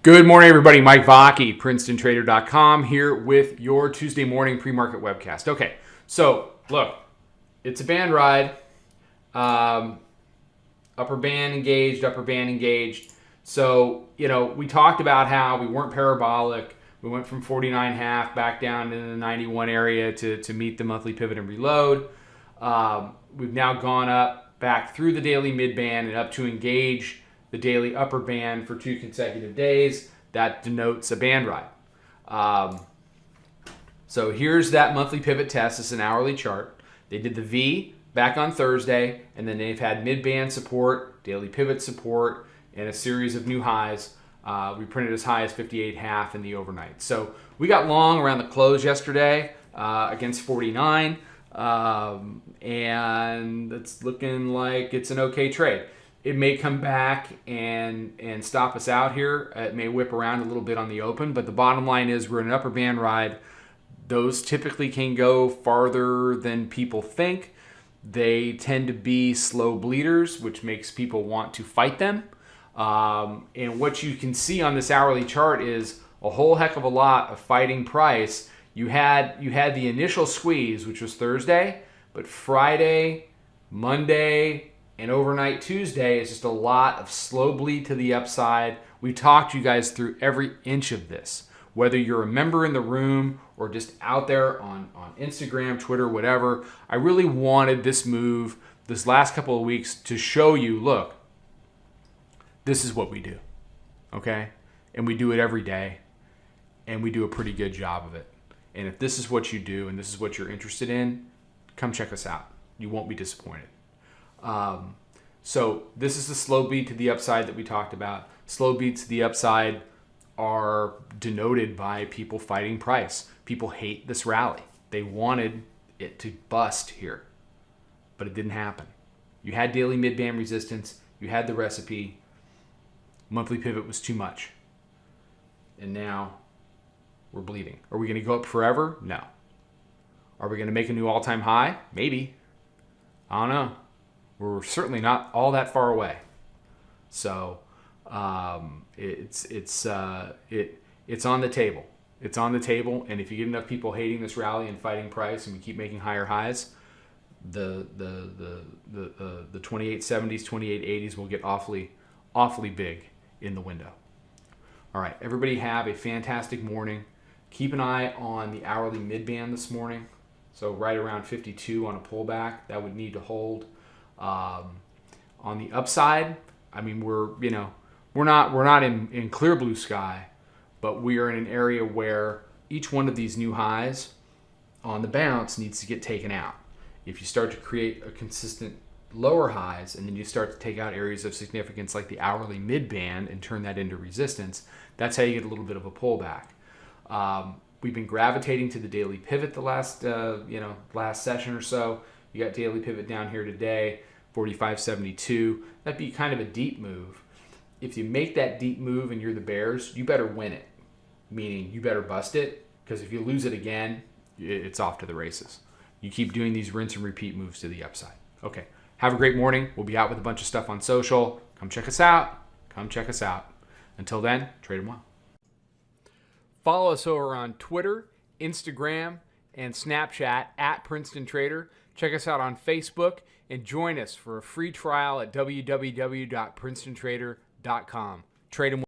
Good morning, everybody. Mike Vacchi, Princetontrader.com, here with your Tuesday morning pre-market webcast. Okay, so look, it's a band ride. Upper band engaged. So, we talked about how we weren't parabolic. We went from 49.5 back down into the 91 area to meet the monthly pivot and reload. We've now gone up back through the daily mid-band and up to engage the daily upper band for 2 consecutive days. That denotes a band ride. So here's that monthly pivot test. It's an hourly chart. They did the V back on Thursday, and then they've had mid-band support, daily pivot support, and a series of new highs. We printed as high as 58.5 in the overnight. So we got long around the close yesterday against 49, and it's looking like it's an okay trade. It may come back and stop us out here. It may whip around a little bit on the open, but the bottom line is we're in an upper band ride. Those typically can go farther than people think. They tend to be slow bleeders, which makes people want to fight them. And what you can see on this hourly chart is a whole heck of a lot of fighting price. You had the initial squeeze, which was Thursday, but Friday, Monday, and overnight Tuesday is just a lot of slow bleed to the upside. We talked you guys through every inch of this, whether you're a member in the room or just out there on Instagram, Twitter, whatever. I really wanted this move this last couple of weeks to show you, look, this is what we do, okay? And we do it every day, and we do a pretty good job of it. And if this is what you do and this is what you're interested in, come check us out. You won't be disappointed. So this is the slow beat to the upside that we talked about. Slow beats to the upside are denoted by people fighting price. People hate this rally. They wanted it to bust here, but it didn't happen. You had daily mid-band resistance. You had the recipe. Monthly pivot was too much. And now we're bleeding. Are we going to go up forever? No. Are we going to make a new all-time high? Maybe. I don't know. We're certainly not all that far away. So it's on the table. It's on the table, and if you get enough people hating this rally and fighting price, and we keep making higher highs, the 2870s, 2880s will get awfully big in the window. All right, everybody have a fantastic morning. Keep an eye on the hourly mid-band this morning. So right around 52 on a pullback, that would need to hold. On the upside, I mean, we're not in clear blue sky, but we are in an area where each one of these new highs on the bounce needs to get taken out. If you start to create a consistent lower highs and then you start to take out areas of significance like the hourly mid-band and turn that into resistance, that's how you get a little bit of a pullback. We've been gravitating to the daily pivot the last session or so. You got daily pivot down here today, 45.72. That'd be kind of a deep move. If you make that deep move and you're the bears, you better win it. Meaning you better bust it, because if you lose it again, it's off to the races. You keep doing these rinse and repeat moves to the upside. Okay, have a great morning. We'll be out with a bunch of stuff on social. Come check us out. Until then, trade them well. Follow us over on Twitter, Instagram, and Snapchat at Princeton Trader. Check us out on Facebook and join us for a free trial at www.princetontrader.com. Trade 'em well.